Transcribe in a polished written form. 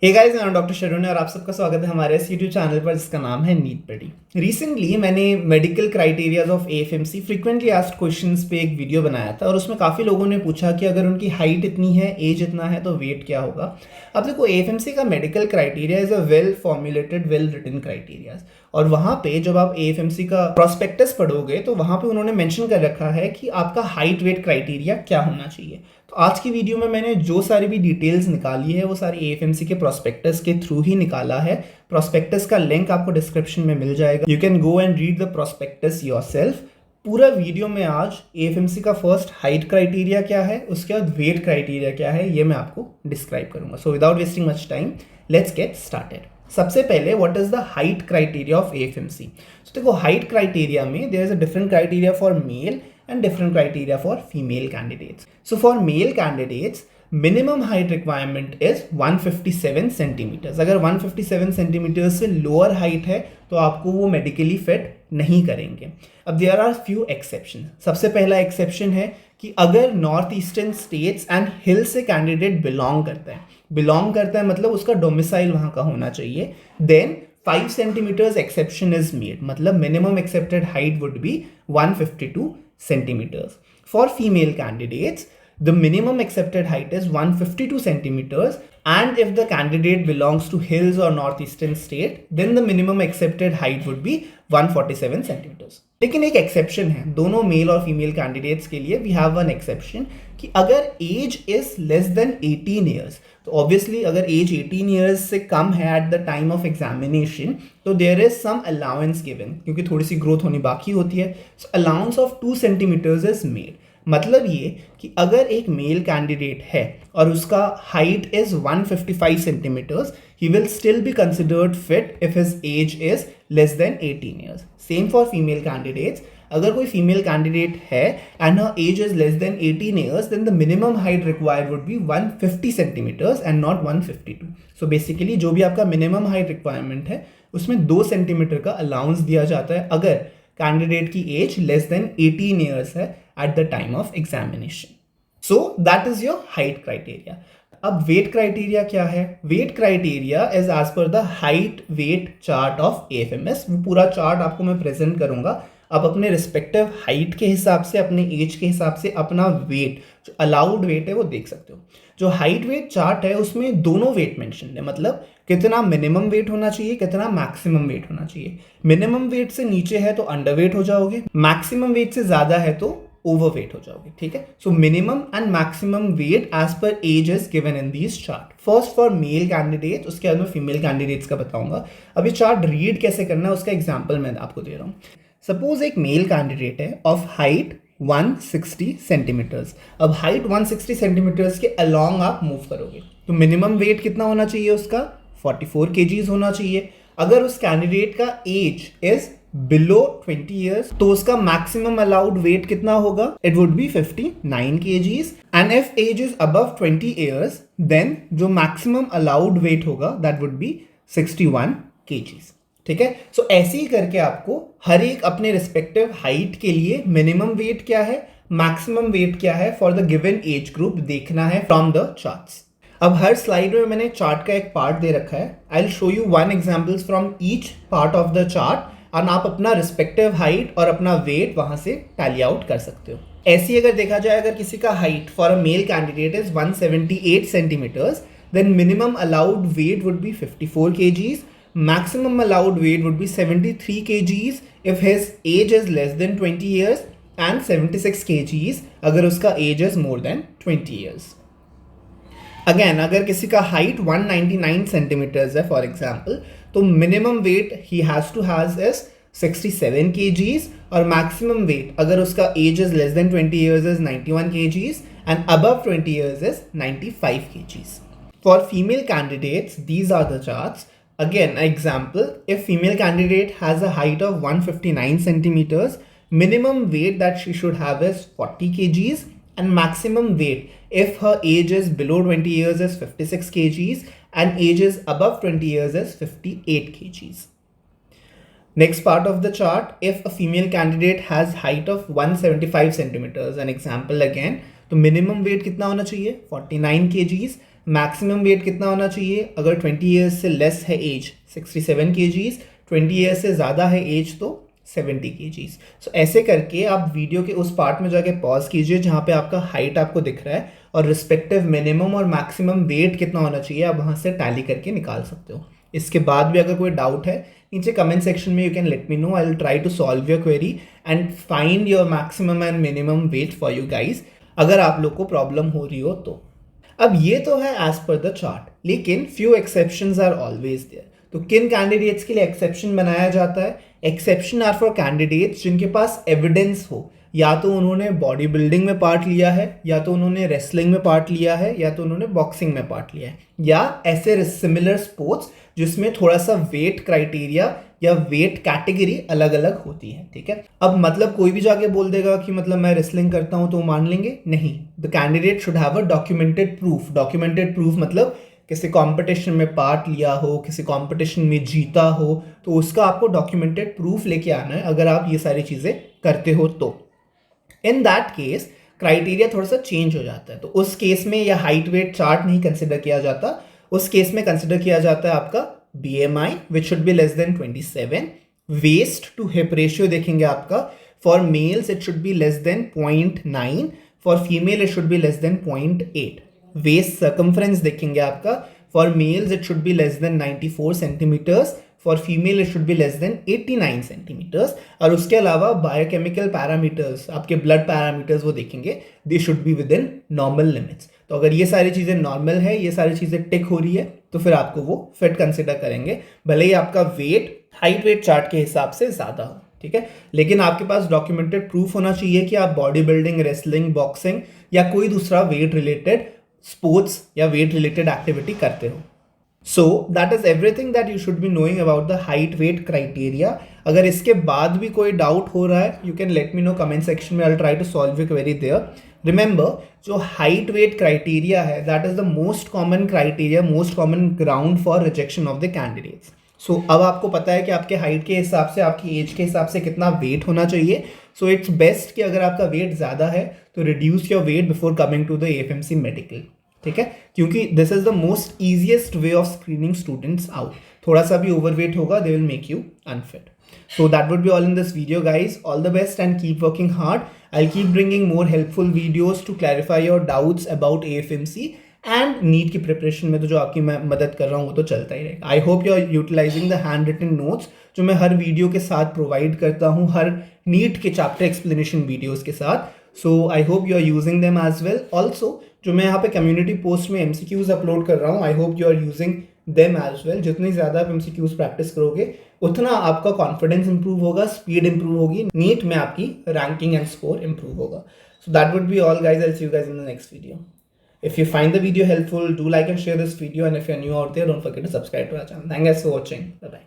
Hey guys, मैं doctor शरुण और आप सबका स्वागत है हमारे इस यूट्यूब चैनल पर जिसका नाम है नीट पेडी। रिसेंटली मैंने medical criterias of AFMC frequently asked questions पे एक वीडियो बनाया था और उसमें काफ़ी लोगों ने पूछा कि अगर उनकी हाइट इतनी है, एज इतना है तो वेट क्या होगा। अब देखो, एएफएमसी का medical criteria is a well formulated, well written criterias, और वहाँ पे जब आप एएफएमसी का प्रोस्पेक्टस पढ़ोगे तो वहाँ पे उन्होंने मेंशन कर रखा है कि आपका हाइट वेट क्राइटेरिया क्या होना चाहिए। तो आज की वीडियो में मैंने जो सारी भी डिटेल्स निकाली है वो सारी एएफएमसी के प्रोस्पेक्टस के थ्रू ही निकाला है। प्रोस्पेक्टस का लिंक आपको डिस्क्रिप्शन में मिल जाएगा, you can go and read the prospectus yourself. पूरा वीडियो में आज एएफएमसी का फर्स्ट हाइट क्राइटेरिया क्या है, उसके बाद वेट क्राइटेरिया क्या है, ये मैं आपको डिस्क्राइब करूंगा। So without wasting much time, let's get started. सबसे पहले what is the height criteria of AFMC. तो देखो, हाइट क्राइटेरिया में there is a different criteria for male and different criteria for female candidates. So for male candidates, minimum height requirement is 157 centimeters. अगर 157 centimeters से lower height है तो आपको वो medically fit नहीं करेंगे। अब there are few exceptions. सबसे पहला exception है कि अगर नॉर्थ ईस्टर्न स्टेट्स एंड हिल से कैंडिडेट बिलोंग करता है मतलब उसका डोमिसाइल वहाँ का होना चाहिए, then 5 centimeters exception is made, मतलब minimum accepted height would be 152 centimeters. For female candidates, the minimum accepted height is 152 centimeters, and if the candidate belongs to hills or northeastern state, then the minimum accepted height would be 147 centimeters. लेकिन एक exception है दोनों mail और female candidates के लिए। We have one exception कि अगर age is less than 18 years, तो ऑब्वियसली अगर एज 18 ईयर्स से कम है at the time of examination तो there is some allowance given, क्योंकि थोड़ी सी ग्रोथ होनी बाकी होती है। So allowance of 2 centimetres is made. मतलब ये कि अगर एक मेल कैंडिडेट है और उसका height is 155 centimetres, he will still be considered fit if his age is less than 18 years. Same for female candidates. अगर कोई female candidate है and her age is less than 18 years, then the minimum height required would be 150 centimeters and not 152. So basically जो भी आपका minimum height requirement है उसमें 2 centimetre का allowance दिया जाता है अगर कैंडिडेट की एज लेस देन 18 ईयर्स है at the time of examination. So that is your height criteria. अब वेट क्राइटेरिया क्या है? Weight criteria is as per the height weight chart of AFMS. वो पूरा चार्ट आपको मैं प्रेजेंट करूंगा। आप अपने रिस्पेक्टिव हाइट के हिसाब से, अपने एज के हिसाब से अपना वेट, जो अलाउड वेट है वो देख सकते हो। जो हाइट वेट चार्ट है उसमें दोनों वेट मेंशन है, मतलब कितना मिनिमम वेट होना चाहिए, कितना मैक्सिमम वेट होना चाहिए। मिनिमम वेट से नीचे है तो अंडर वेट हो जाओगे, मैक्सिमम वेट से ज्यादा है तो ओवरवेट हो जाओगे। ठीक है, so minimum and maximum weight as per age is given in this chart. First for male candidate, उसके बाद मैं फीमेल कैंडिडेट्स का बताऊंगा। अब ये चार्ट रीड कैसे करना है उसका एग्जाम्पल मैं आपको दे रहा हूँ। सपोज एक मेल कैंडिडेट है ऑफ हाइट 160 सेंटीमीटर्स। अब हाइट 160 सेंटीमीटर्स के अलोंग आप मूव करोगे तो मिनिमम वेट कितना होना चाहिए उसका? 44 kgs होना चाहिए। अगर उस कैंडिडेट का एज इज बिलो 20 ईयर्स तो उसका मैक्सिमम अलाउड वेट कितना होगा? It would be 59 kgs, and if age is above 20 years then जो मैक्सिमम अलाउड वेट होगा दैट वुड बी 61 kgs। ठीक है, सो ऐसे ही करके आपको हर एक अपने रिस्पेक्टिव हाइट के लिए मिनिमम वेट क्या है, मैक्सिमम वेट क्या है for the given age group देखना है फ्रॉम द चार्ट्स। अब हर स्लाइड में मैंने चार्ट का एक पार्ट दे रखा है। I will show you 1 examples from each part of the chart और आप अपना रिस्पेक्टिव हाइट और अपना वेट वहां से टैली आउट कर सकते हो। ऐसे ही अगर देखा जाए, अगर किसी का height for a male candidate is 178 centimetres, then minimum allowed weight would be 54 kgs, maximum allowed weight would be 73 kgs if his age is less than 20 years and 76 kgs अगर उसका age is more than 20 years. Again, अगर किसी का height 199 centimeters है for example, तो minimum weight he has to has is 67 kgs और maximum weight अगर उसका age is less than 20 years is 91 kgs and above 20 years is 95 kgs. For female candidates, these are the charts. Again, example, if female candidate has a height of 159 centimeters, minimum weight that she should have is 40 kgs and maximum weight if her age is below 20 years is 56 kgs and age is above 20 years is 58 kgs. Next part of the chart, if a female candidate has height of 175 centimeters, an example again, तो minimum weight कितना होना चाहिए? 49 kgs. Maximum weight कितना होना चाहिए, अगर 20 years से less है एज 67 kgs, 20 ईयर्स से ज़्यादा है एज तो 70 kgs। सो ऐसे करके आप वीडियो के उस पार्ट में जाके पॉज कीजिए जहाँ पे आपका हाइट आपको दिख रहा है और रिस्पेक्टिव मिनिमम और मैक्सिमम वेट कितना होना चाहिए आप वहाँ से टैली करके निकाल सकते हो। इसके बाद भी अगर कोई डाउट है नीचे कमेंट सेक्शन में you can let me know, I will try to solve your query and find your maximum and minimum weight for you guys, अगर आप लोग को प्रॉब्लम हो रही हो तो। अब ये तो है एज पर द चार्ट, लेकिन few exceptions are always there. तो किन कैंडिडेट्स के लिए एक्सेप्शन बनाया जाता है? एक्सेप्शन आर फॉर कैंडिडेट्स जिनके पास एविडेंस हो, या तो उन्होंने बॉडी बिल्डिंग में पार्ट लिया है, या तो उन्होंने रेसलिंग में पार्ट लिया है, या तो उन्होंने बॉक्सिंग में पार्ट लिया है, या ऐसे सिमिलर स्पोर्ट्स जिसमें थोड़ा सा वेट क्राइटेरिया या वेट कैटेगरी अलग अलग होती है। ठीक है, अब मतलब कोई भी जाके बोल देगा कि मतलब मैं रेसलिंग करता हूं तो मान लेंगे? नहीं, the candidate should have a documented proof. Documented proof मतलब किसी कंपटीशन में पार्ट लिया हो, किसी कंपटीशन में जीता हो, तो उसका आपको डॉक्यूमेंटेड प्रूफ लेके आना है अगर आप ये सारी चीज़ें करते हो तो। इन दैट केस क्राइटेरिया थोड़ा सा चेंज हो जाता है। तो उस केस में यह हाइट वेट चार्ट नहीं कंसिडर किया जाता, उस केस में कंसिडर किया जाता है आपका BMI which should be less than 27, waist to hip ratio देखेंगे आपका, for males it should be less than 0.9, for female it should be less than 0.8। Waist circumference देखेंगे आपका, for males it should be less than 94 centimetres, for female it should be less than 89 centimetres. और उसके अलावा biochemical parameters, आपके blood parameters वो देखेंगे, they should be within normal limits. तो अगर ये सारी चीज़ें नॉर्मल है, ये सारी चीज़ें टिक हो रही है, तो फिर आपको वो फिट कंसिडर करेंगे, भले ही आपका वेट हाइट वेट चार्ट के हिसाब से ज़्यादा हो। ठीक है, लेकिन आपके पास डॉक्यूमेंटेड प्रूफ होना चाहिए कि आप बॉडी बिल्डिंग, रेसलिंग, बॉक्सिंग या कोई दूसरा वेट रिलेटेड स्पोर्ट्स या वेट रिलेटेड एक्टिविटी करते हो। So that is everything that you should be knowing about the height weight criteria. अगर इसके बाद भी कोई डाउट हो रहा है, you can let me know comment section में, I will try to solve your query there. Remember, जो हाइट वेट क्राइटेरिया है that is the most common criteria, most common ground for rejection of the candidates. So अब आपको पता है कि आपके height के हिसाब से, आपकी एज के हिसाब से कितना वेट होना चाहिए। सो इट्स बेस्ट कि अगर आपका वेट ज़्यादा है तो reduce your weight before coming to the AFMC medical. ठीक है, क्योंकि this is the most easiest way of screening students out. थोड़ा सा भी ओवरवेट होगा, they will make you unfit. So that would be all in this video, guys. All the best and keep working hard. I'll keep bringing more helpful videos to clarify your doubts about AFMC and NEET की preparation में तो जो आपकी मैं मदद कर रहा हूँ वो तो चलता ही रहेगा। I hope you are utilizing the handwritten notes जो मैं हर वीडियो के साथ प्रोवाइड करता हूँ, हर NEET के चैप्टर एक्सप्लेनेशन वीडियोस के साथ। So I hope you are using them as well. Also जो मैं यहाँ पे कम्युनिटी पोस्ट में MCQs अपलोड कर रहा हूँ, I hope you are using them as well. जितनी ज़्यादा आप MCQs प्रैक्टिस करोगे उतना आपका कॉन्फिडेंस इंप्रूव होगा, स्पीड इंप्रूव होगी, नीट में आपकी रैंकिंग एंड स्कोर इंप्रूव होगा। So that would be all guys, I will see you guys in the next video. If you find the video helpful, do like and share this video, and if you're new out there, don't forget to subscribe to our channel. Thank you guys for watching. Bye bye.